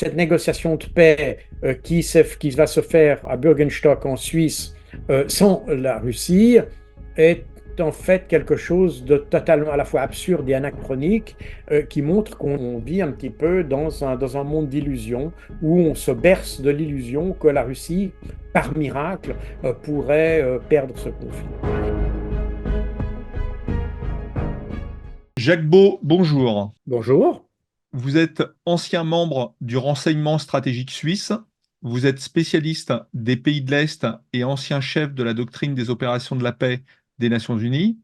cette négociation de paix qui va se faire à Bürgenstock en Suisse sans la Russie est en fait quelque chose de totalement à la fois absurde et anachronique qui montre qu'on vit un petit peu dans un monde d'illusions où on se berce de l'illusion que la Russie, par miracle, pourrait perdre ce conflit. Jacques Beau, bonjour. Bonjour. Vous êtes ancien membre du renseignement stratégique suisse. Vous êtes spécialiste des pays de l'Est et ancien chef de la doctrine des opérations de la paix des Nations Unies.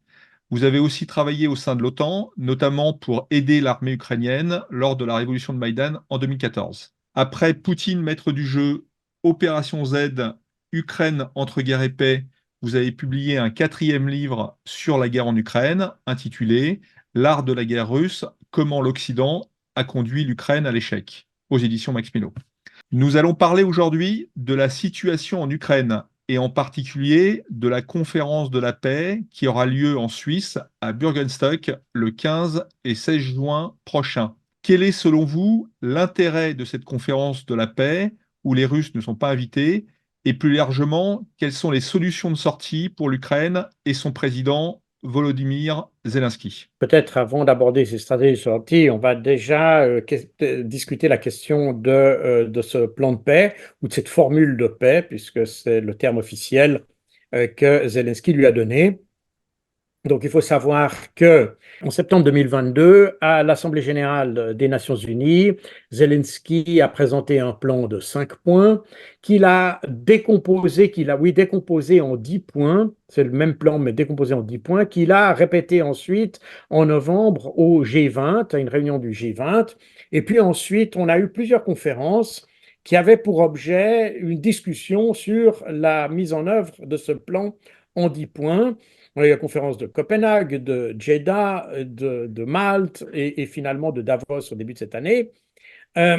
Vous avez aussi travaillé au sein de l'OTAN, notamment pour aider l'armée ukrainienne lors de la révolution de Maïdan en 2014. Après Poutine, maître du jeu, Opération Z, Ukraine entre guerre et paix, vous avez publié un quatrième livre sur la guerre en Ukraine, intitulé L'art de la guerre russe, comment l'Occident a conduit l'Ukraine à l'échec, aux éditions Max Millot. Nous allons parler aujourd'hui de la situation en Ukraine et en particulier de la conférence de la paix qui aura lieu en Suisse à Bürgenstock le 15 et 16 juin prochain. Quel est selon vous l'intérêt de cette conférence de la paix où les Russes ne sont pas invités et plus largement, quelles sont les solutions de sortie pour l'Ukraine et son président Volodymyr Zelensky? Peut-être avant d'aborder ces stratégies de sortie, on va déjà discuter la question de ce plan de paix ou de cette formule de paix, puisque c'est le terme officiel que Zelensky lui a donné. Donc, il faut savoir que en septembre 2022, à l'Assemblée générale des Nations unies, Zelensky a présenté un plan de 5 points décomposé en 10 points. C'est le même plan, mais décomposé en 10 points, qu'il a répété ensuite en novembre au G20, à une réunion du G20. Et puis ensuite, on a eu plusieurs conférences qui avaient pour objet une discussion sur la mise en œuvre de ce plan en 10 points. On a eu la conférence de Copenhague, de Jeddah, de Malte et finalement de Davos au début de cette année. Euh,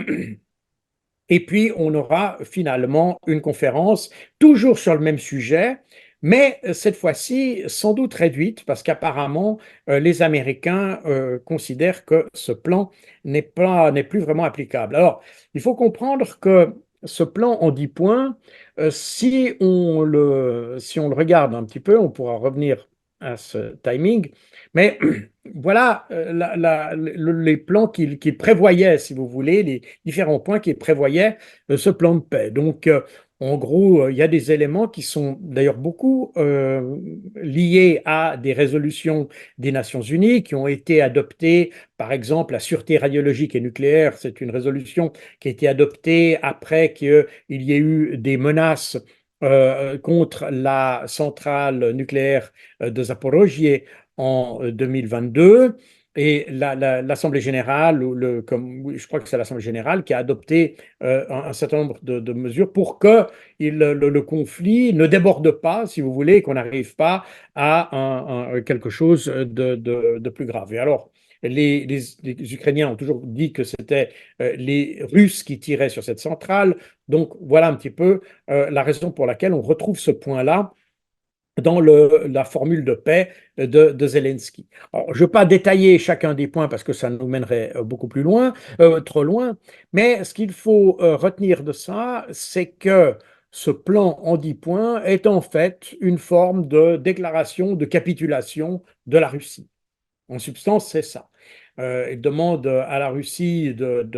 et puis, on aura finalement une conférence toujours sur le même sujet, mais cette fois-ci sans doute réduite, parce qu'apparemment, les Américains considèrent que ce plan n'est plus vraiment applicable. Alors, il faut comprendre que ce plan en 10 points, si on le regarde un petit peu, on pourra revenir à ce timing, mais voilà les plans qu'il prévoyait, si vous voulez, les différents points qu'il prévoyait ce plan de paix. Donc, en gros, il y a des éléments qui sont d'ailleurs beaucoup liés à des résolutions des Nations Unies qui ont été adoptées. Par exemple, la sûreté radiologique et nucléaire, c'est une résolution qui a été adoptée après qu'il y ait eu des menaces contre la centrale nucléaire de Zaporozhye en 2022. Et l'Assemblée générale, oui, je crois que c'est l'Assemblée générale qui a adopté un certain nombre de mesures pour que le conflit ne déborde pas, si vous voulez, qu'on n'arrive pas à quelque chose de plus grave. Et alors, les Ukrainiens ont toujours dit que c'était les Russes qui tiraient sur cette centrale. Donc, voilà un petit peu la raison pour laquelle on retrouve ce point-là dans la formule de paix de Zelensky. Alors, je ne vais pas détailler chacun des points parce que ça nous mènerait beaucoup plus loin, trop loin, mais ce qu'il faut retenir de ça, c'est que ce plan en 10 points est en fait une forme de déclaration de capitulation de la Russie. En substance, c'est ça. Il demande à la Russie de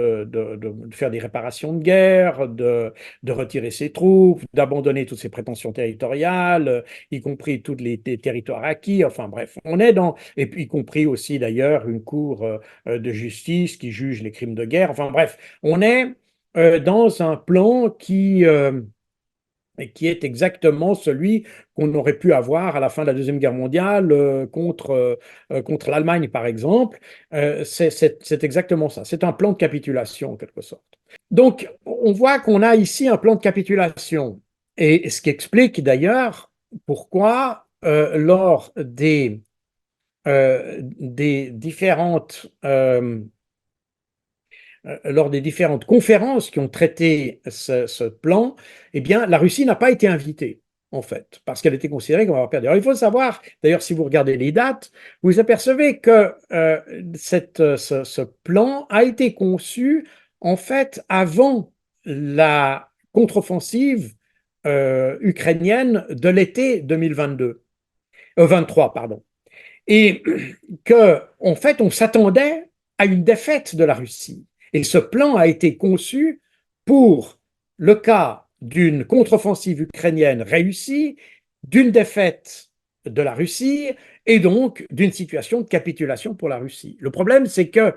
faire des réparations de guerre, de retirer ses troupes, d'abandonner toutes ses prétentions territoriales, y compris tous les territoires acquis. Enfin bref, on est dans, et puis y compris aussi d'ailleurs une cour de justice qui juge les crimes de guerre. Enfin bref, on est dans un plan et qui est exactement celui qu'on aurait pu avoir à la fin de la Deuxième Guerre mondiale contre l'Allemagne, par exemple. C'est exactement ça. C'est un plan de capitulation, en quelque sorte. Donc, on voit qu'on a ici un plan de capitulation. Et ce qui explique d'ailleurs pourquoi, lors différentes lors des différentes conférences qui ont traité ce plan, eh bien, la Russie n'a pas été invitée, en fait, parce qu'elle était considérée comme avoir perdu. Alors, il faut savoir, d'ailleurs, si vous regardez les dates, vous apercevez que ce plan a été conçu en fait, avant la contre-offensive ukrainienne de l'été 2022, 23, pardon. Et que, en fait, on s'attendait à une défaite de la Russie. Et ce plan a été conçu pour le cas d'une contre-offensive ukrainienne réussie, d'une défaite de la Russie et donc d'une situation de capitulation pour la Russie. Le problème, c'est que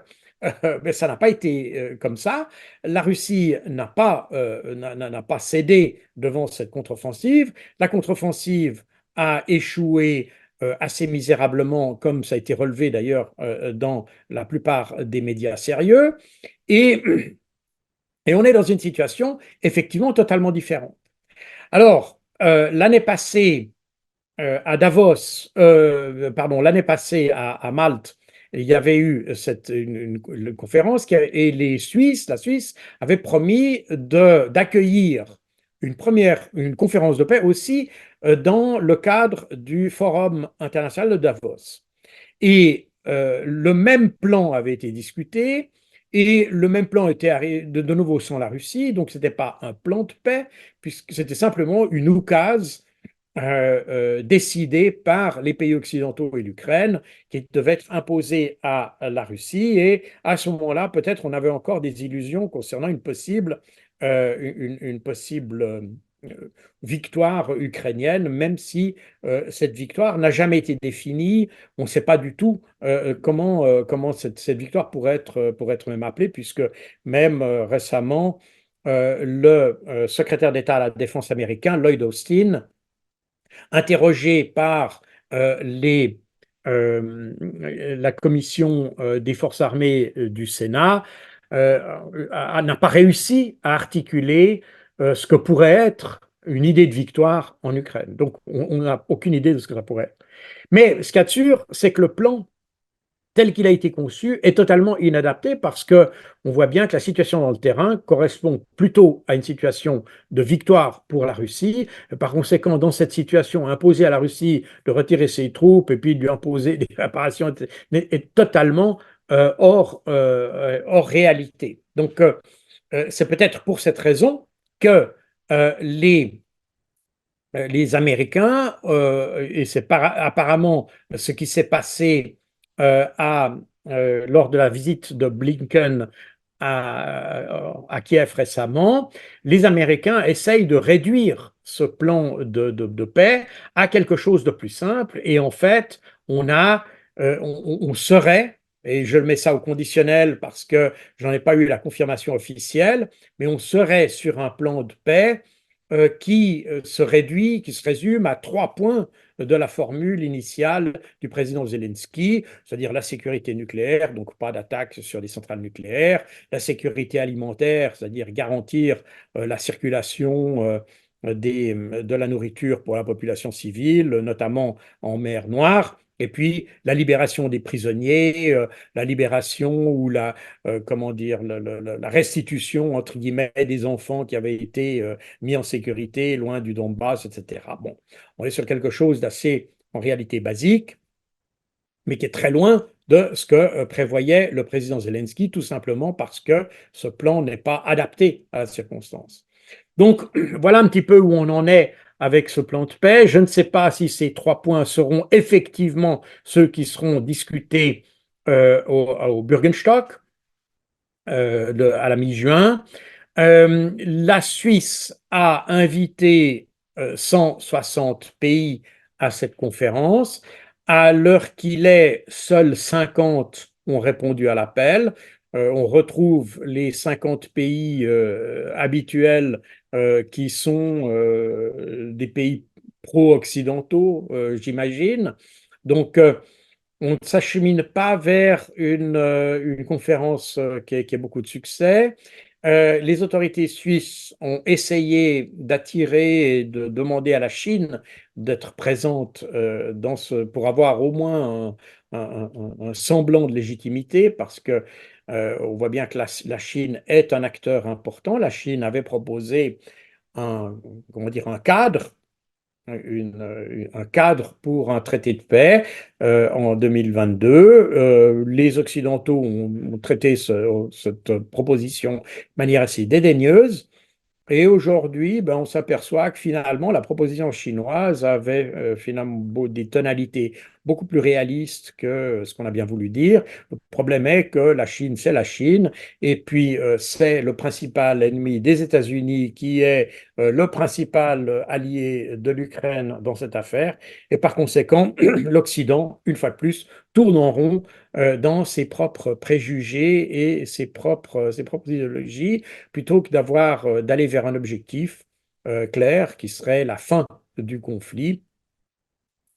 mais ça n'a pas été comme ça. La Russie n'a pas cédé devant cette contre-offensive. La contre-offensive a échoué assez misérablement, comme ça a été relevé d'ailleurs dans la plupart des médias sérieux. Et, et on est dans une situation effectivement totalement différente. Alors, l'année passée, à Davos, pardon, l'année passée à Malte, il y avait eu une conférence et la Suisse avait promis d'accueillir une conférence de paix aussi dans le cadre du Forum international de Davos. Et le même plan avait été discuté. Et le même plan était de nouveau sans la Russie, donc ce n'était pas un plan de paix, puisque c'était simplement une oukase décidé par les pays occidentaux et l'Ukraine, qui devait être imposé à la Russie. Et à ce moment-là, peut-être on avait encore des illusions concernant une possible victoire ukrainienne, même si cette victoire n'a jamais été définie. On ne sait pas du tout comment cette victoire pourrait être même appelée, puisque même récemment, le secrétaire d'État à la Défense américain, Lloyd Austin, interrogé par la commission des forces armées du Sénat, n'a pas réussi à articuler ce que pourrait être une idée de victoire en Ukraine. Donc, on n'a aucune idée de ce que ça pourrait être. Mais ce qu'il y a de sûr, c'est que le plan tel qu'il a été conçu, est totalement inadapté parce que on voit bien que la situation dans le terrain correspond plutôt à une situation de victoire pour la Russie. Par conséquent, dans cette situation, imposer à la Russie de retirer ses troupes et puis de lui imposer des réparations est totalement hors réalité. Donc, c'est peut-être pour cette raison que euh, les les Américains, et c'est apparemment ce qui s'est passé lors de la visite de Blinken à Kiev récemment, les Américains essayent de réduire ce plan de paix à quelque chose de plus simple. Et en fait, on serait, et je mets ça au conditionnel parce que j'en ai pas eu la confirmation officielle, mais on serait sur un plan de paix qui se résume à 3 points de la formule initiale du président Zelensky, c'est-à-dire la sécurité nucléaire, donc pas d'attaque sur des centrales nucléaires, la sécurité alimentaire, c'est-à-dire garantir la circulation de la nourriture pour la population civile, notamment en mer Noire. Et puis la libération des prisonniers, la libération ou comment dire, la restitution entre guillemets des enfants qui avaient été mis en sécurité, loin du Donbass, etc. Bon, on est sur quelque chose d'assez, en réalité, basique, mais qui est très loin de ce que prévoyait le président Zelensky, tout simplement parce que ce plan n'est pas adapté à la circonstance. Donc, voilà un petit peu où on en est avec ce plan de paix. Je ne sais pas si ces 3 points seront effectivement ceux qui seront discutés au Bürgenstock à la mi-juin. La Suisse a invité 160 pays à cette conférence. À l'heure qu'il est, seuls 50 ont répondu à l'appel. On retrouve les 50 pays habituels qui sont des pays pro-occidentaux, j'imagine. Donc, on ne s'achemine pas vers une conférence qui ait beaucoup de succès. Les autorités suisses ont essayé d'attirer et de demander à la Chine d'être présente pour avoir au moins un semblant de légitimité, parce que on voit bien que la Chine est un acteur important. La Chine avait proposé un, comment dire, un cadre un cadre pour un traité de paix en 2022. Les Occidentaux ont traité cette proposition de manière assez dédaigneuse. Et aujourd'hui, ben, on s'aperçoit que finalement, la proposition chinoise avait finalement des tonalités beaucoup plus réalistes que ce qu'on a bien voulu dire. Le problème est que la Chine, c'est la Chine, et puis c'est le principal ennemi des États-Unis qui est le principal allié de l'Ukraine dans cette affaire. Et par conséquent, l'Occident, une fois de plus, tourne en rond dans ses propres préjugés et ses propres idéologies plutôt que d'aller vers un objectif clair qui serait la fin du conflit.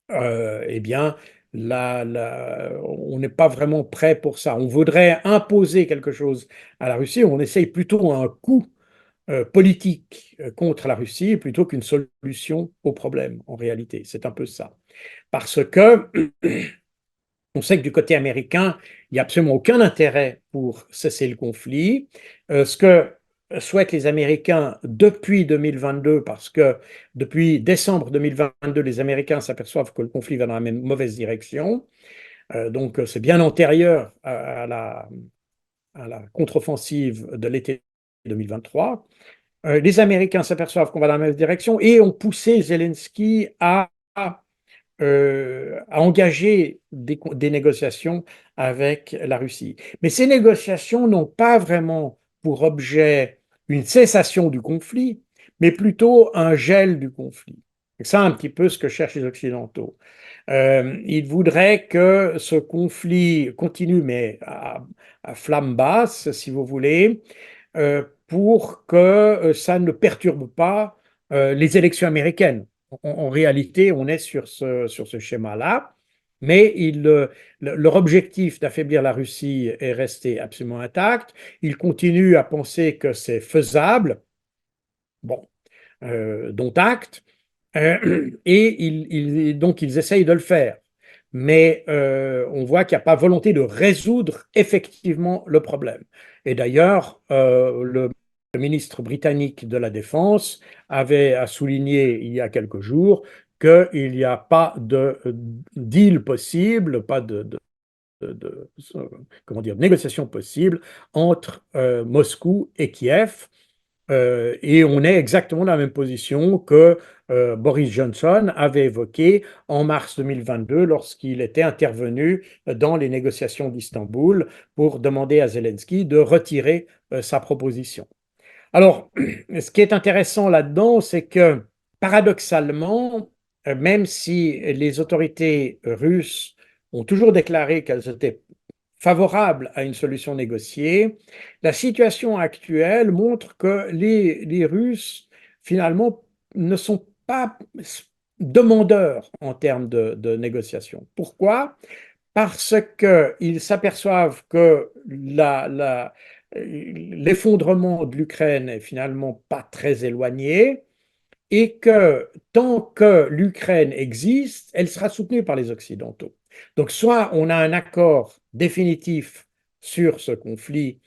Eh bien, on n'est pas vraiment prêt pour ça. On voudrait imposer quelque chose à la Russie. On essaye plutôt un coup politique contre la Russie plutôt qu'une solution au problème, en réalité. C'est un peu ça. Parce que on sait que du côté américain, il n'y a absolument aucun intérêt pour cesser le conflit. Ce que souhaitent les Américains depuis 2022, parce que depuis décembre 2022, les Américains s'aperçoivent que le conflit va dans la même mauvaise direction. Donc c'est bien antérieur à la contre-offensive de l'été 2023. Les Américains s'aperçoivent qu'on va dans la même direction et ont poussé Zelensky à engager des négociations avec la Russie. Mais ces négociations n'ont pas vraiment pour objet une cessation du conflit, mais plutôt un gel du conflit. C'est ça un petit peu ce que cherchent les Occidentaux. Ils voudraient que ce conflit continue, mais à flamme basse, si vous voulez, pour que ça ne perturbe pas les élections américaines. En réalité, on est sur ce schéma-là, mais leur objectif d'affaiblir la Russie est resté absolument intact. Ils continuent à penser que c'est faisable, bon, dont acte, et donc ils essayent de le faire. Mais on voit qu'il n'y a pas volonté de résoudre effectivement le problème. Et d'ailleurs, le ministre britannique de la Défense a souligné il y a quelques jours qu'il n'y a pas de deal possible, pas de, comment dire, de négociation possible entre Moscou et Kiev. Et on est exactement dans la même position que Boris Johnson avait évoqué en mars 2022 lorsqu'il était intervenu dans les négociations d'Istanbul pour demander à Zelensky de retirer sa proposition. Alors, ce qui est intéressant là-dedans, c'est que paradoxalement, même si les autorités russes ont toujours déclaré qu'elles étaient favorable à une solution négociée. La situation actuelle montre que les Russes, finalement, ne sont pas demandeurs en termes de négociation. Pourquoi? Parce qu'ils s'aperçoivent que l'effondrement de l'Ukraine est finalement pas très éloigné et que tant que l'Ukraine existe, elle sera soutenue par les Occidentaux. Donc soit on a un accord définitif sur ce conflit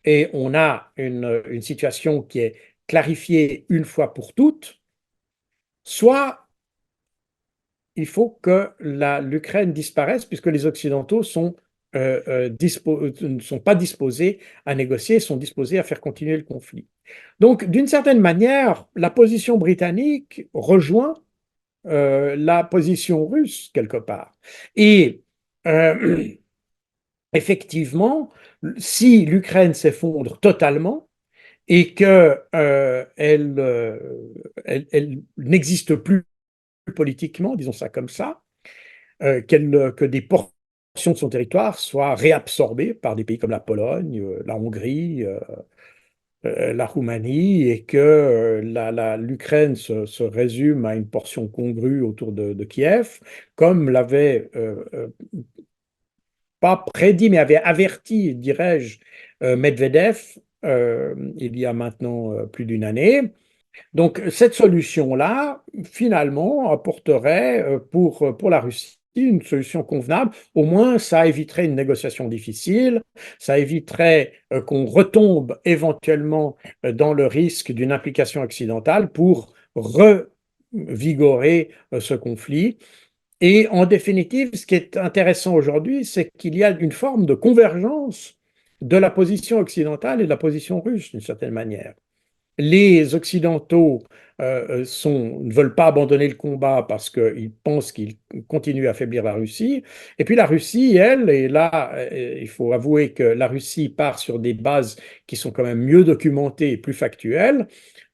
et on a une situation qui est clarifiée une fois pour toutes, soit il faut que l'Ukraine disparaisse puisque les Occidentaux ne sont pas disposés à négocier, sont disposés à faire continuer le conflit. Donc, d'une certaine manière, la position britannique rejoint la position russe quelque part. Et effectivement, si l'Ukraine s'effondre totalement et qu'elle elle n'existe plus politiquement, disons ça comme ça, que des portions de son territoire soient réabsorbées par des pays comme la Pologne, la Hongrie, la Roumanie, et que l'Ukraine se résume à une portion congrue autour de Kiev, comme l'avait pas prédit, mais avait averti, dirais-je, Medvedev il y a maintenant plus d'une année. Donc, cette solution-là, finalement, apporterait pour la Russie une solution convenable. Au moins, ça éviterait une négociation difficile, ça éviterait qu'on retombe éventuellement dans le risque d'une implication occidentale pour vigorer ce conflit. Et en définitive, ce qui est intéressant aujourd'hui, c'est qu'il y a une forme de convergence de la position occidentale et de la position russe, d'une certaine manière. Les Occidentaux ne veulent pas abandonner le combat parce qu'ils pensent qu'ils continuent à affaiblir la Russie. Et puis la Russie, elle, et là, il faut avouer que la Russie part sur des bases qui sont quand même mieux documentées et plus factuelles.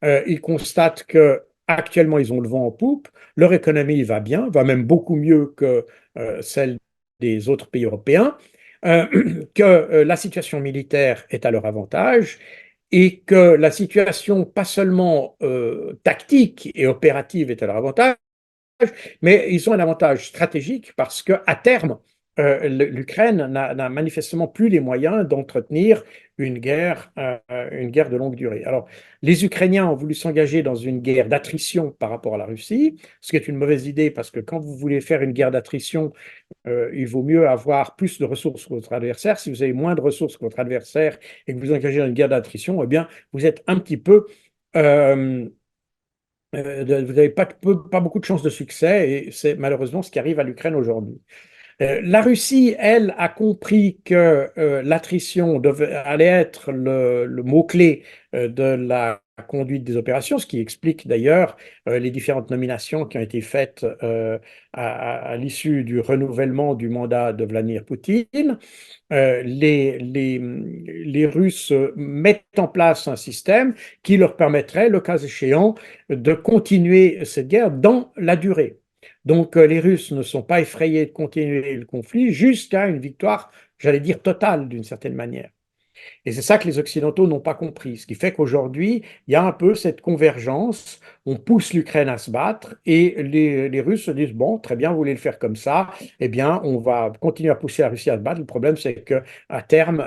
Ils constatent que actuellement ils ont le vent en poupe, leur économie va bien, va même beaucoup mieux que celle des autres pays européens, euh, que la situation militaire est à leur avantage et que la situation, pas seulement tactique et opérative, est à leur avantage, mais ils ont un avantage stratégique parce qu'à terme, l'Ukraine n'a manifestement plus les moyens d'entretenir une guerre de longue durée. Alors, les Ukrainiens ont voulu s'engager dans une guerre d'attrition par rapport à la Russie, ce qui est une mauvaise idée parce que quand vous voulez faire une guerre d'attrition, il vaut mieux avoir plus de ressources que votre adversaire. Si vous avez moins de ressources que votre adversaire et que vous engagez dans une guerre d'attrition, eh bien, vous êtes un petit peu, euh, vous n'avez pas beaucoup de chances de succès et c'est malheureusement ce qui arrive à l'Ukraine aujourd'hui. La Russie, elle, a compris que l'attrition allait être le mot-clé de la conduite des opérations, ce qui explique d'ailleurs les différentes nominations qui ont été faites à l'issue du renouvellement du mandat de Vladimir Poutine. Les Russes mettent en place un système qui leur permettrait, le cas échéant, de continuer cette guerre dans la durée. Donc les Russes ne sont pas effrayés de continuer le conflit jusqu'à une victoire, j'allais dire, totale d'une certaine manière. Et c'est ça que les Occidentaux n'ont pas compris. Ce qui fait qu'aujourd'hui, il y a un peu cette convergence. On pousse l'Ukraine à se battre et les Russes se disent, bon, très bien, vous voulez le faire comme ça, eh bien, on va continuer à pousser la Russie à se battre. Le problème, c'est qu'à terme,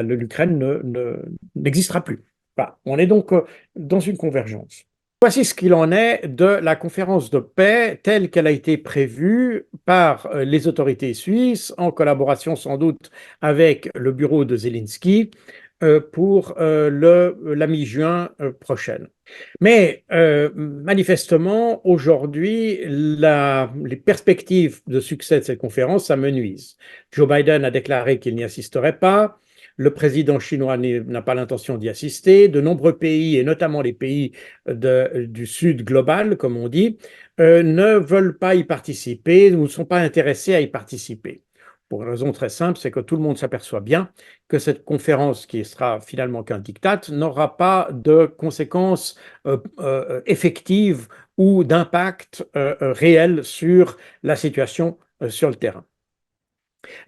l'Ukraine n'existera plus. Voilà. On est donc dans une convergence. Voici ce qu'il en est de la conférence de paix telle qu'elle a été prévue par les autorités suisses, en collaboration sans doute avec le bureau de Zelensky, pour la mi-juin prochaine. Mais manifestement, aujourd'hui, les perspectives de succès de cette conférence s'amenuisent. Joe Biden a déclaré qu'il n'y assisterait pas. Le président chinois n'a pas l'intention d'y assister. De nombreux pays, et notamment les pays du Sud global, comme on dit, ne veulent pas y participer ou ne sont pas intéressés à y participer. Pour une raison très simple, c'est que tout le monde s'aperçoit bien que cette conférence, qui sera finalement qu'un diktat, n'aura pas de conséquences effectives ou d'impact réel sur la situation sur le terrain.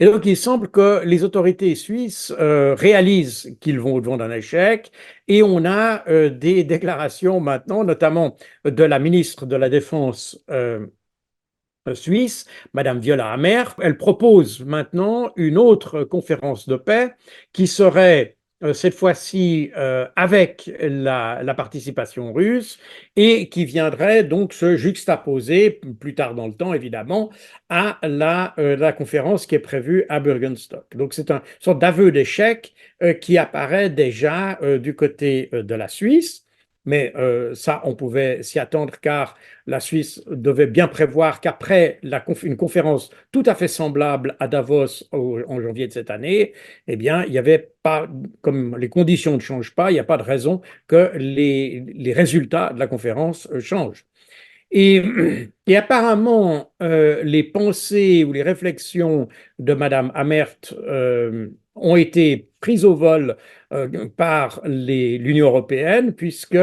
Et donc, il semble que les autorités suisses réalisent qu'ils vont au-devant d'un échec et on a des déclarations maintenant, notamment de la ministre de la Défense suisse, Madame Viola Amher. Elle propose maintenant une autre conférence de paix qui serait cette fois-ci avec la participation russe et qui viendrait donc se juxtaposer plus tard dans le temps, évidemment, à la conférence qui est prévue à Bürgenstock. Donc c'est une sorte d'aveu d'échec qui apparaît déjà du côté de la Suisse. Mais ça, on pouvait s'y attendre car la Suisse devait bien prévoir qu'après une conférence tout à fait semblable à Davos en janvier de cette année, eh bien, il n'y avait pas, comme les conditions ne changent pas, il n'y a pas de raison que les résultats de la conférence changent. Et, et apparemment, les pensées ou les réflexions de Madame Amert ont été prises au vol par l'Union européenne, puisque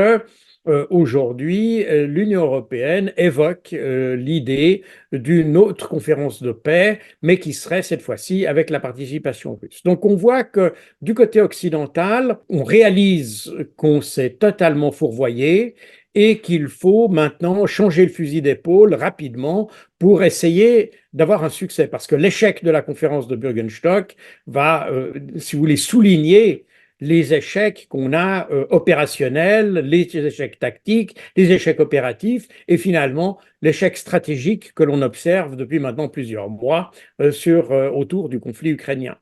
aujourd'hui, l'Union européenne évoque l'idée d'une autre conférence de paix, mais qui serait cette fois-ci avec la participation russe. Donc on voit que du côté occidental, on réalise qu'on s'est totalement fourvoyé et qu'il faut maintenant changer le fusil d'épaule rapidement pour essayer d'avoir un succès. Parce que l'échec de la conférence de Bürgenstock va, si vous voulez, souligner les échecs qu'on a opérationnels, les échecs tactiques, les échecs opératifs et finalement l'échec stratégique que l'on observe depuis maintenant plusieurs mois autour du conflit ukrainien.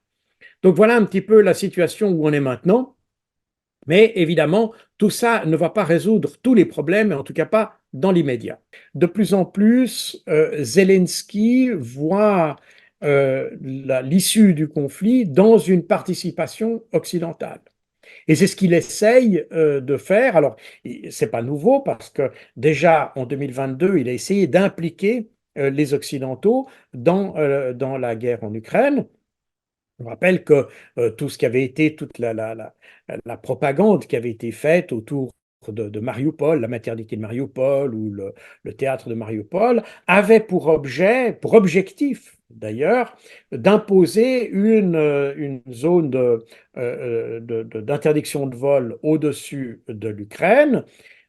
Donc voilà un petit peu la situation où on est maintenant. Mais évidemment, tout ça ne va pas résoudre tous les problèmes, et en tout cas pas dans l'immédiat. De plus en plus, Zelensky voit l'issue du conflit dans une participation occidentale. Et c'est ce qu'il essaye de faire. Alors, c'est pas nouveau parce que déjà en 2022, il a essayé d'impliquer les Occidentaux dans la guerre en Ukraine. On rappelle que tout ce qui avait été, toute la propagande qui avait été faite autour de Mariupol, la maternité de Mariupol ou le théâtre de Mariupol, avait pour objet, pour objectif d'ailleurs, d'imposer une zone d'interdiction de vol au-dessus de l'Ukraine,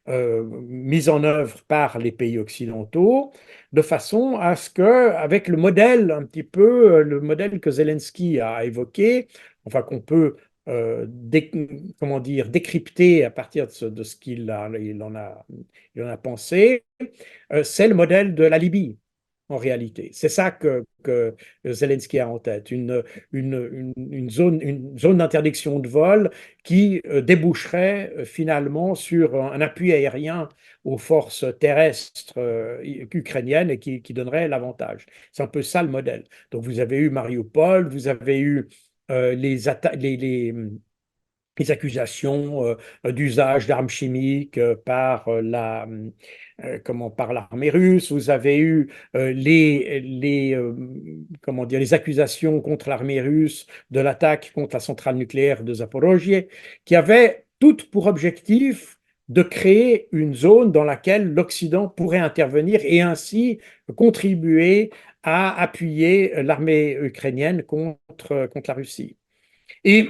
mise en œuvre par les pays occidentaux, de façon à ce que, avec le modèle un petit peu, le modèle que Zelensky a évoqué, enfin qu'on peut comment dire, décrypter à partir de ce il en a pensé, c'est le modèle de la Libye en réalité. C'est ça que Zelensky a en tête, une zone d'interdiction de vol qui déboucherait finalement sur un appui aérien aux forces terrestres ukrainiennes et qui donnerait l'avantage. C'est un peu ça le modèle. Donc vous avez eu Mariupol, vous avez eu les accusations d'usage d'armes chimiques par l'armée russe. Vous avez eu comment dire, les accusations contre l'armée russe de l'attaque contre la centrale nucléaire de Zaporozhye, qui avaient toutes pour objectif de créer une zone dans laquelle l'Occident pourrait intervenir et ainsi contribuer à appuyer l'armée ukrainienne contre la Russie. Et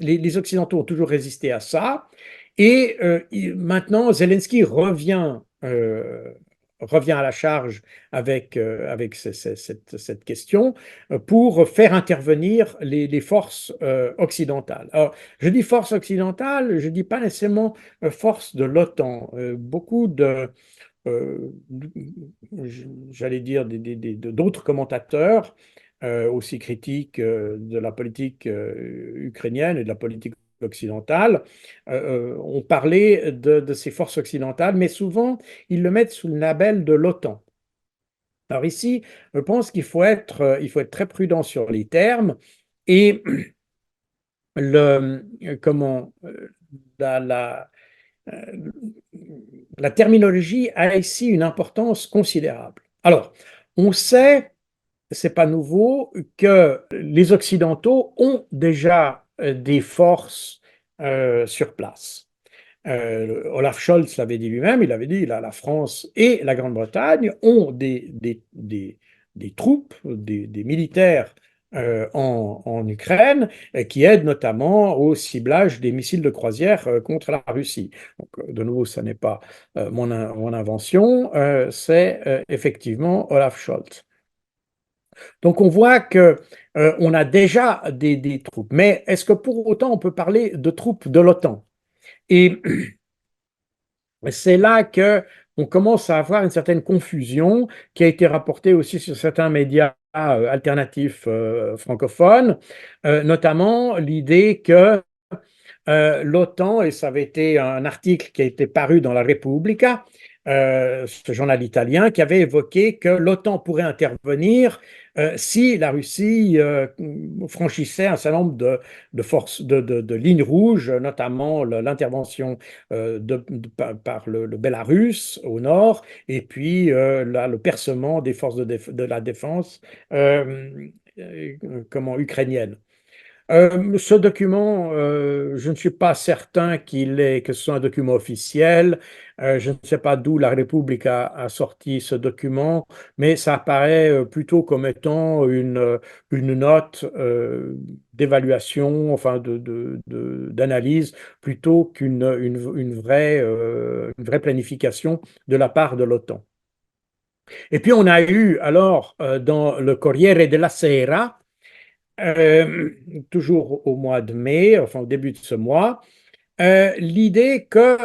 les Occidentaux ont toujours résisté à ça. Et maintenant, Zelensky revient à la charge avec cette question pour faire intervenir les forces occidentales. Alors, je dis forces occidentales, je ne dis pas nécessairement forces de l'OTAN. Beaucoup euh, j'allais dire, d'autres commentateurs aussi critiques de la politique ukrainienne et de la politique occidentale ont parlé de ces forces occidentales, mais souvent ils le mettent sous le label de l'OTAN. Alors ici, je pense il faut être très prudent sur les termes et comment la, la, euh, la terminologie a ici une importance considérable. Alors, on sait, c'est pas nouveau, que les Occidentaux ont déjà des forces sur place. Olaf Scholz l'avait dit lui-même, il avait dit la France et la Grande-Bretagne ont des troupes, des militaires en Ukraine qui aident notamment au ciblage des missiles de croisière contre la Russie. Donc, de nouveau, ce n'est pas mon invention, c'est effectivement Olaf Scholz. Donc on voit que on a déjà des troupes, mais est-ce que pour autant on peut parler de troupes de l'OTAN? Et c'est là que on commence à avoir une certaine confusion qui a été rapportée aussi sur certains médias alternatifs francophones, notamment l'idée que l'OTAN, et ça avait été un article qui a été paru dans la Repubblica, ce journal italien, qui avait évoqué que l'OTAN pourrait intervenir si la Russie franchissait un certain nombre de forces, de lignes rouges, notamment l'intervention par le Bélarus au nord, et puis le percement des forces de la défense ukrainienne. Ce document, je ne suis pas certain que ce soit un document officiel. Je ne sais pas d'où la République a sorti ce document, mais ça apparaît plutôt comme étant une note d'évaluation, enfin d'analyse, plutôt une vraie planification de la part de l'OTAN. Et puis on a eu alors dans le Corriere della Sera, euh, toujours au mois de mai, enfin au début de ce mois, l'idée que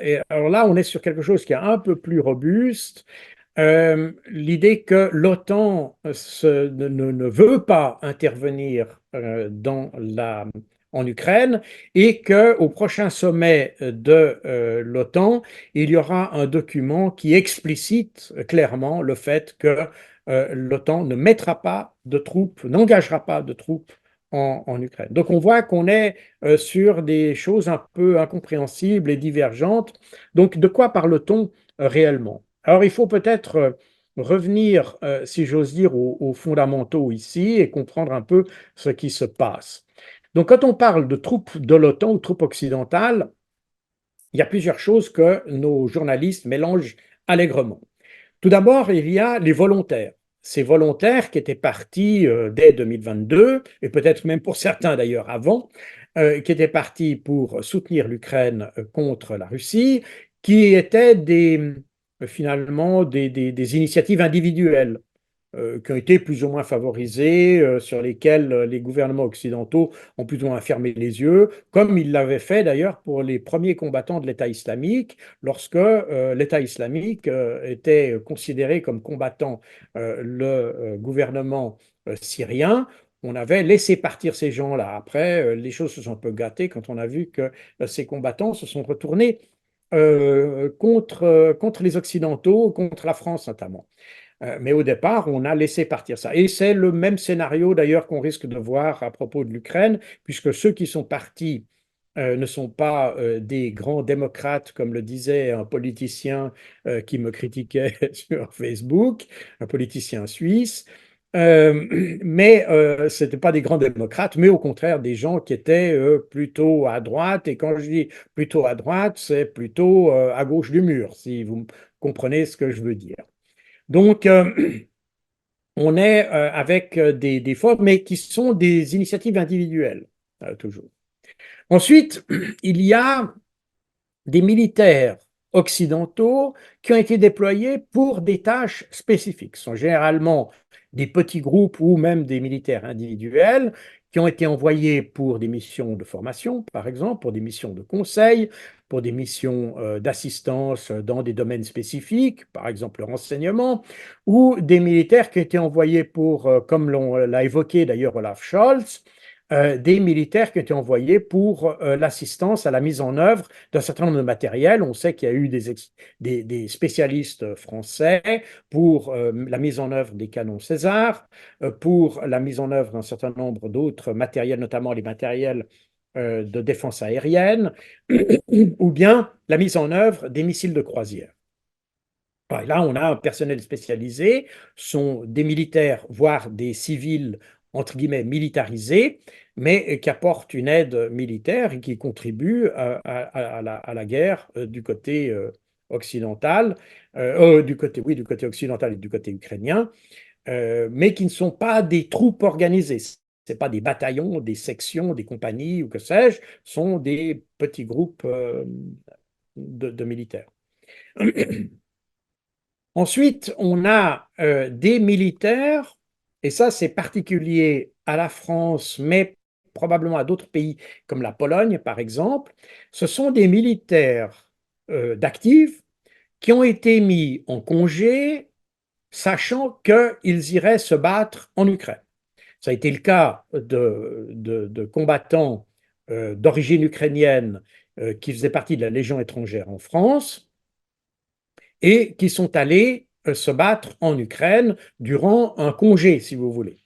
et alors là, on est sur quelque chose qui est un peu plus robuste. L'idée que l'OTAN ne veut pas intervenir dans en Ukraine et qu'au prochain sommet de l'OTAN, il y aura un document qui explicite clairement le fait que l'OTAN ne mettra pas de troupes, n'engagera pas de troupes en Ukraine. Donc on voit qu'on est sur des choses un peu incompréhensibles et divergentes. Donc de quoi parle-t-on réellement? Alors il faut peut-être revenir, si j'ose dire, aux fondamentaux ici et comprendre un peu ce qui se passe. Donc quand on parle de troupes de l'OTAN ou troupes occidentales, il y a plusieurs choses que nos journalistes mélangent allègrement. Tout d'abord, il y a les volontaires. Ces volontaires qui étaient partis dès 2022, et peut-être même pour certains d'ailleurs avant, qui étaient partis pour soutenir l'Ukraine contre la Russie, qui étaient finalement des initiatives individuelles qui ont été plus ou moins favorisées, sur lesquelles les gouvernements occidentaux ont plus ou moins fermé les yeux, comme ils l'avaient fait d'ailleurs pour les premiers combattants de l'État islamique, lorsque l'État islamique était considéré comme combattant le gouvernement syrien. On avait laissé partir ces gens-là. Après, les choses se sont un peu gâtées quand on a vu que ces combattants se sont retournés contre les Occidentaux, contre la France notamment. Mais au départ, on a laissé partir ça. Et c'est le même scénario d'ailleurs qu'on risque de voir à propos de l'Ukraine, puisque ceux qui sont partis ne sont pas des grands démocrates, comme le disait un politicien qui me critiquait sur Facebook, un politicien suisse. Mais ce n'étaient pas des grands démocrates, mais au contraire des gens qui étaient plutôt à droite. Et quand je dis plutôt à droite, c'est plutôt à gauche du mur, si vous comprenez ce que je veux dire. Donc, on est avec des formes, mais qui sont des initiatives individuelles, toujours. Ensuite, il y a des militaires occidentaux qui ont été déployés pour des tâches spécifiques. Ce sont généralement des petits groupes ou même des militaires individuels qui ont été envoyés pour des missions de formation, par exemple, pour des missions de conseil, pour des missions d'assistance dans des domaines spécifiques, par exemple le renseignement, ou des militaires qui ont été envoyés pour, comme l'a évoqué d'ailleurs Olaf Scholz, des militaires qui ont été envoyés pour l'assistance à la mise en œuvre d'un certain nombre de matériels. On sait qu'il y a eu des spécialistes français pour la mise en œuvre des canons César, pour la mise en œuvre d'un certain nombre d'autres matériels, notamment les matériels de défense aérienne, ou bien la mise en œuvre des missiles de croisière. Là, on a un personnel spécialisé, sont des militaires, voire des civils, entre guillemets, militarisés, mais qui apportent une aide militaire et qui contribuent à la guerre du côté occidental, oui, du côté occidental et du côté ukrainien, mais qui ne sont pas des troupes organisées. Ce n'est pas des bataillons, des sections, des compagnies ou que sais-je, sont des petits groupes de militaires. Ensuite, on a des militaires, et ça c'est particulier à la France, mais probablement à d'autres pays comme la Pologne par exemple. Ce sont des militaires d'actifs qui ont été mis en congé, sachant qu'ils iraient se battre en Ukraine. Ça a été le cas de combattants d'origine ukrainienne qui faisaient partie de la Légion étrangère en France et qui sont allés se battre en Ukraine durant un congé, si vous voulez.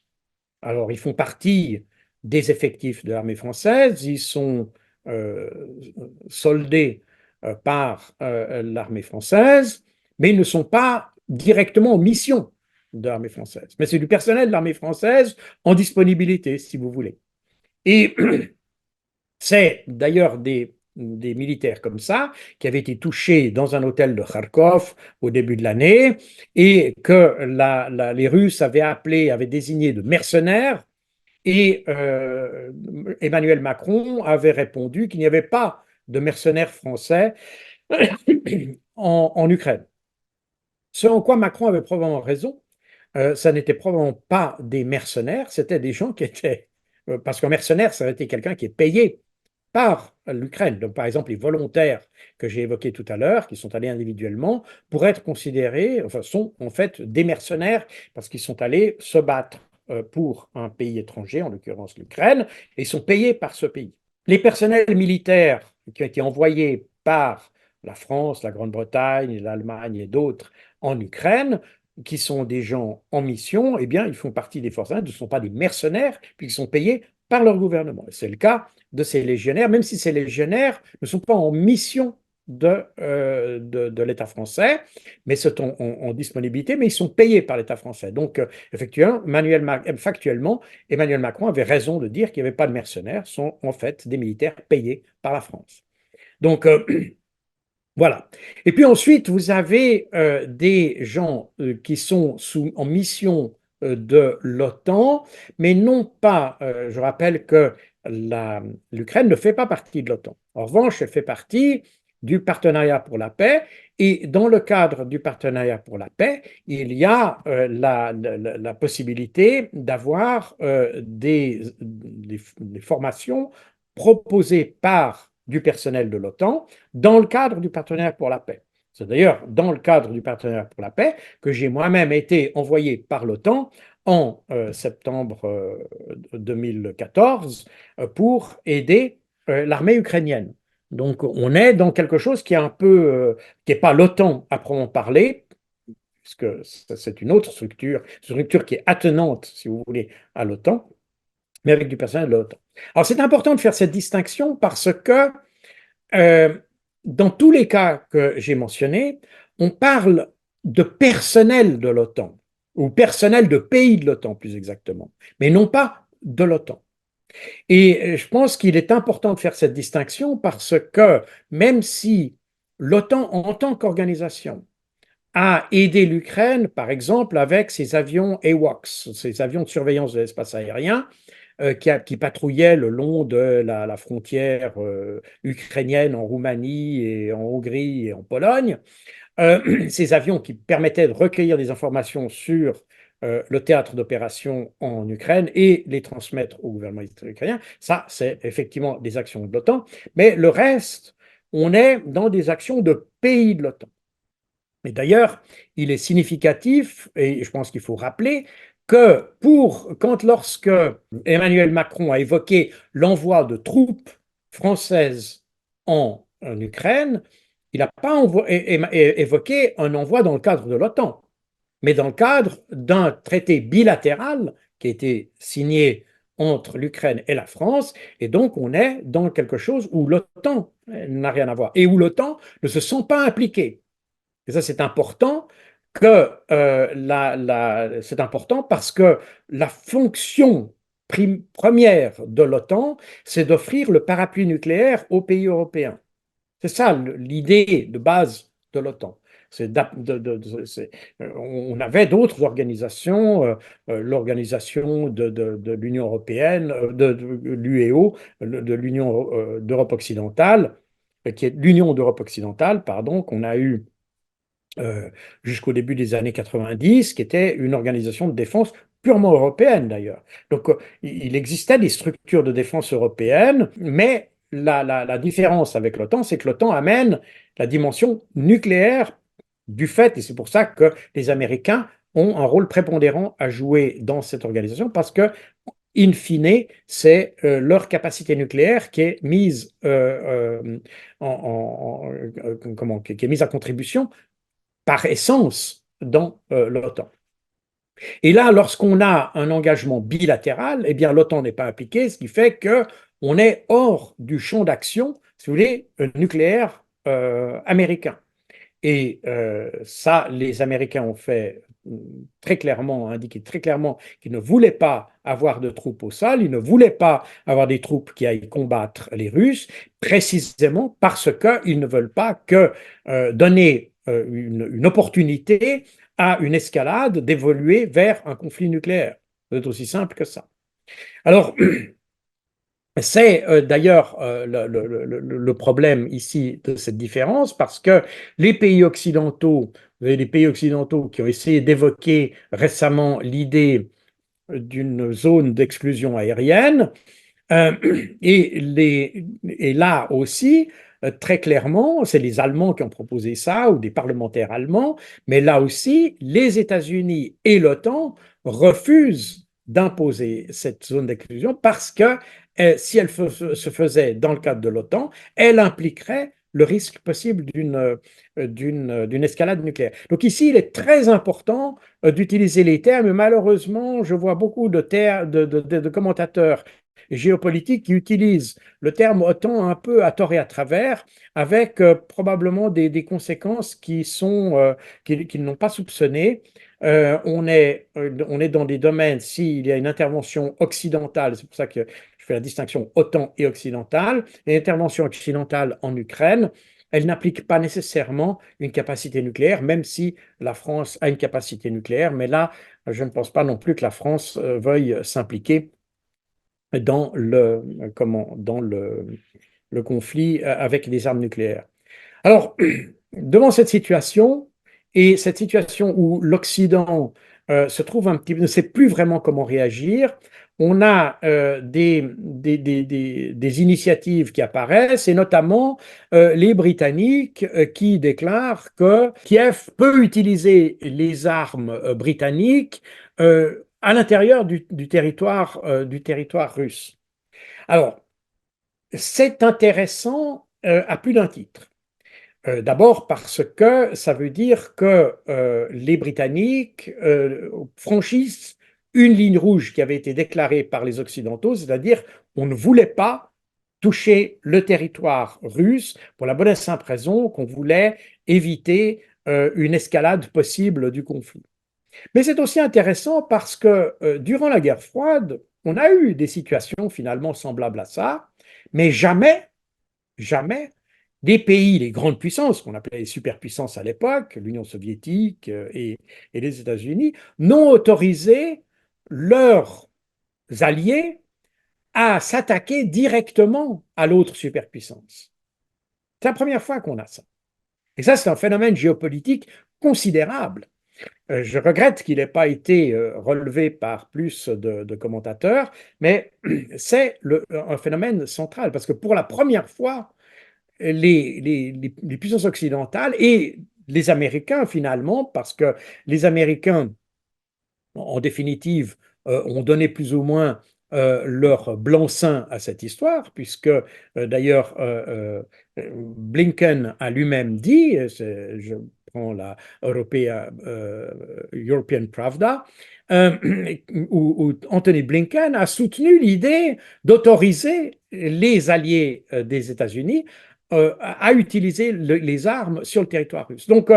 Alors, ils font partie des effectifs de l'armée française, ils sont euh, soldés par l'armée française, mais ils ne sont pas directement en mission de l'armée française. Mais c'est du personnel de l'armée française en disponibilité, si vous voulez. Et c'est d'ailleurs des militaires comme ça qui avaient été touchés dans un hôtel de Kharkov au début de l'année et que les Russes avaient désigné de mercenaires et Emmanuel Macron avait répondu qu'il n'y avait pas de mercenaires français en Ukraine. Ce en quoi Macron avait probablement raison, ça n'était probablement pas des mercenaires, c'était des gens qui étaient, parce qu'un mercenaire, ça aurait été quelqu'un qui est payé par l'Ukraine. Donc, par exemple, les volontaires que j'ai évoqués tout à l'heure, qui sont allés individuellement, pourraient être considérés, enfin, sont en fait des mercenaires parce qu'ils sont allés se battre pour un pays étranger, en l'occurrence l'Ukraine, et sont payés par ce pays. Les personnels militaires qui ont été envoyés par la France, la Grande-Bretagne, l'Allemagne et d'autres en Ukraine, qui sont des gens en mission, eh bien, ils font partie des forces armées, ne sont pas des mercenaires, puisqu'ils sont payés par leur gouvernement. C'est le cas de ces légionnaires, même si ces légionnaires ne sont pas en mission de l'État français, mais sont en disponibilité, mais ils sont payés par l'État français. Donc, effectivement, factuellement, Emmanuel Macron avait raison de dire qu'il n'y avait pas de mercenaires, ce sont en fait des militaires payés par la France. Donc, voilà. Et puis ensuite, vous avez des gens qui sont en mission de l'OTAN, mais non pas, je rappelle que l'Ukraine ne fait pas partie de l'OTAN. En revanche, elle fait partie du partenariat pour la paix, et dans le cadre du partenariat pour la paix, il y a la possibilité d'avoir des formations proposées par du personnel de l'OTAN dans le cadre du partenariat pour la paix. C'est d'ailleurs dans le cadre du partenariat pour la paix que j'ai moi-même été envoyé par l'OTAN en septembre 2014 pour aider l'armée ukrainienne. Donc on est dans quelque chose qui est un peu, qui n'est pas l'OTAN à proprement parler, puisque c'est une autre structure qui est attenante, si vous voulez, à l'OTAN, mais avec du personnel de l'OTAN. Alors c'est important de faire cette distinction parce que euh, dans tous les cas que j'ai mentionnés, on parle de personnel de l'OTAN, ou personnel de pays de l'OTAN plus exactement, mais non pas de l'OTAN. Et je pense qu'il est important de faire cette distinction parce que même si l'OTAN en tant qu'organisation a aidé l'Ukraine, par exemple, avec ses avions AWACS, ces avions de surveillance de l'espace aérien, qui patrouillaient le long de la frontière ukrainienne en Roumanie et en Hongrie et en Pologne. Ces avions qui permettaient de recueillir des informations sur le théâtre d'opération en Ukraine et les transmettre au gouvernement ukrainien. Ça, c'est effectivement des actions de l'OTAN. Mais le reste, on est dans des actions de pays de l'OTAN. Et d'ailleurs, il est significatif, et je pense qu'il faut rappeler, que lorsque Emmanuel Macron a évoqué l'envoi de troupes françaises en Ukraine, il n'a pas évoqué un envoi dans le cadre de l'OTAN, mais dans le cadre d'un traité bilatéral qui a été signé entre l'Ukraine et la France, et donc on est dans quelque chose où l'OTAN n'a rien à voir, et où l'OTAN ne se sent pas impliqué. Et ça, c'est important c'est important parce que la fonction première de l'OTAN, c'est d'offrir le parapluie nucléaire aux pays européens. C'est ça l'idée de base de l'OTAN. On avait d'autres organisations, l'organisation de l'Union européenne, de l'UEO, de l'Union d'Europe occidentale, qui est l'Union d'Europe occidentale, pardon, qu'on a eu jusqu'au début des années 90, qui était une organisation de défense purement européenne d'ailleurs. Donc il existait des structures de défense européennes, mais la différence avec l'OTAN, c'est que l'OTAN amène la dimension nucléaire du fait, et c'est pour ça que les Américains ont un rôle prépondérant à jouer dans cette organisation, parce que in fine, c'est leur capacité nucléaire qui est mise, qui est mise à contribution par essence dans l'OTAN. Et là, lorsqu'on a un engagement bilatéral, eh bien l'OTAN n'est pas impliquée, ce qui fait qu'on est hors du champ d'action, si vous voulez, nucléaire américain. Et ça, les Américains ont fait très clairement, indiqué très clairement qu'ils ne voulaient pas avoir de troupes au sol, ils ne voulaient pas avoir des troupes qui aillent combattre les Russes, précisément parce qu'ils ne veulent pas que donner une opportunité à une escalade d'évoluer vers un conflit nucléaire. C'est aussi simple que ça. Alors, c'est d'ailleurs le problème ici de cette différence, parce que les pays occidentaux, vous avez des pays occidentaux qui ont essayé d'évoquer récemment l'idée d'une zone d'exclusion aérienne, euh, et là aussi, très clairement, c'est les Allemands qui ont proposé ça, ou des parlementaires allemands, mais là aussi, les États-Unis et l'OTAN refusent d'imposer cette zone d'exclusion parce que si elle se faisait dans le cadre de l'OTAN, elle impliquerait le risque possible d'une escalade nucléaire. Donc ici, il est très important d'utiliser les termes. Malheureusement, je vois beaucoup de commentateurs géopolitiques qui utilisent le terme OTAN un peu à tort et à travers, avec probablement des conséquences qu'ils n'ont pas soupçonnées. On est dans des domaines, s'il y a une intervention occidentale, c'est pour ça que je fais la distinction OTAN et occidentale, l'intervention occidentale en Ukraine, elle n'applique pas nécessairement une capacité nucléaire, même si la France a une capacité nucléaire, mais là, je ne pense pas non plus que la France veuille s'impliquer dans le conflit avec des armes nucléaires. Alors, devant cette situation, et cette situation où l'Occident se trouve un petit peu, ne sait plus vraiment comment réagir, on a des initiatives qui apparaissent, et notamment les Britanniques qui déclarent que Kiev peut utiliser les armes britanniques à l'intérieur du territoire russe. Alors, c'est intéressant à plus d'un titre. D'abord parce que ça veut dire que les Britanniques franchissent une ligne rouge qui avait été déclarée par les Occidentaux, c'est-à-dire on ne voulait pas toucher le territoire russe pour la bonne et simple raison qu'on voulait éviter une escalade possible du conflit. Mais c'est aussi intéressant parce que durant la guerre froide, on a eu des situations finalement semblables à ça, mais jamais des pays, les grandes puissances, qu'on appelait les superpuissances à l'époque, l'Union soviétique et les États-Unis, n'ont autorisé leurs alliés à s'attaquer directement à l'autre superpuissance. C'est la première fois qu'on a ça. Et ça, c'est un phénomène géopolitique considérable. Je regrette qu'il n'ait pas été relevé par plus de commentateurs, mais c'est un phénomène central, parce que pour la première fois, les puissances occidentales et les Américains finalement, parce que les Américains, en définitive, ont donné plus ou moins leur blanc-seing à cette histoire, puisque d'ailleurs Blinken a lui-même dit, je prends la European Pravda, où Anthony Blinken a soutenu l'idée d'autoriser les alliés des États-Unis à utiliser les armes sur le territoire russe. Donc,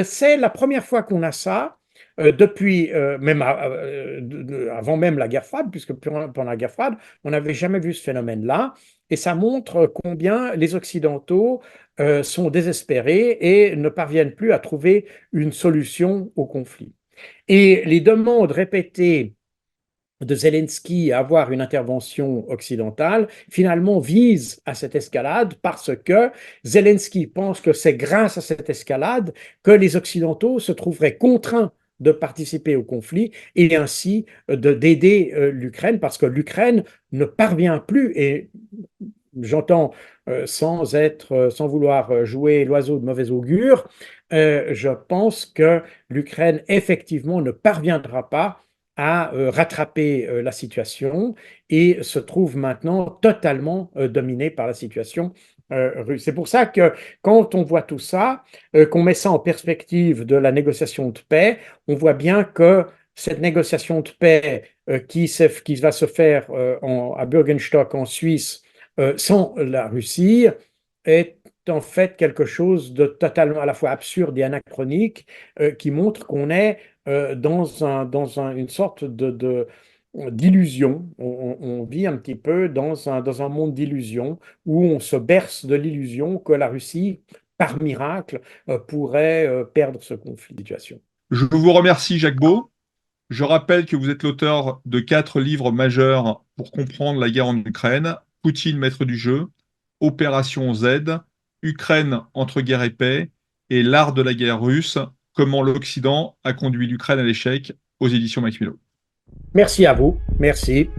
c'est la première fois qu'on a ça depuis, même avant même la guerre froide, puisque pendant la guerre froide, on n'avait jamais vu ce phénomène-là. Et ça montre combien les Occidentaux sont désespérés et ne parviennent plus à trouver une solution au conflit. Et les demandes répétées de Zelensky à avoir une intervention occidentale, finalement vise à cette escalade parce que Zelensky pense que c'est grâce à cette escalade que les Occidentaux se trouveraient contraints de participer au conflit et ainsi d'aider l'Ukraine parce que l'Ukraine ne parvient plus, et j'entends sans vouloir jouer l'oiseau de mauvais augure, je pense que l'Ukraine effectivement ne parviendra pas à rattraper la situation et se trouve maintenant totalement dominée par la situation russe. C'est pour ça que quand on voit tout ça, qu'on met ça en perspective de la négociation de paix, on voit bien que cette négociation de paix qui va se faire à Bürgenstock en Suisse sans la Russie est en fait quelque chose de totalement à la fois absurde et anachronique qui montre qu'on est une sorte d'illusion. On vit un petit peu dans un monde d'illusion où on se berce de l'illusion que la Russie, par miracle, pourrait perdre ce conflit de situation. Je vous remercie, Jacques Beau. Je rappelle que vous êtes l'auteur de 4 livres majeurs pour comprendre la guerre en Ukraine: Poutine, maître du jeu, Opération Z, Ukraine entre guerre et paix, et L'art de la guerre russe, comment l'Occident a conduit l'Ukraine à l'échec, aux éditions Macmillan. Merci à vous. Merci.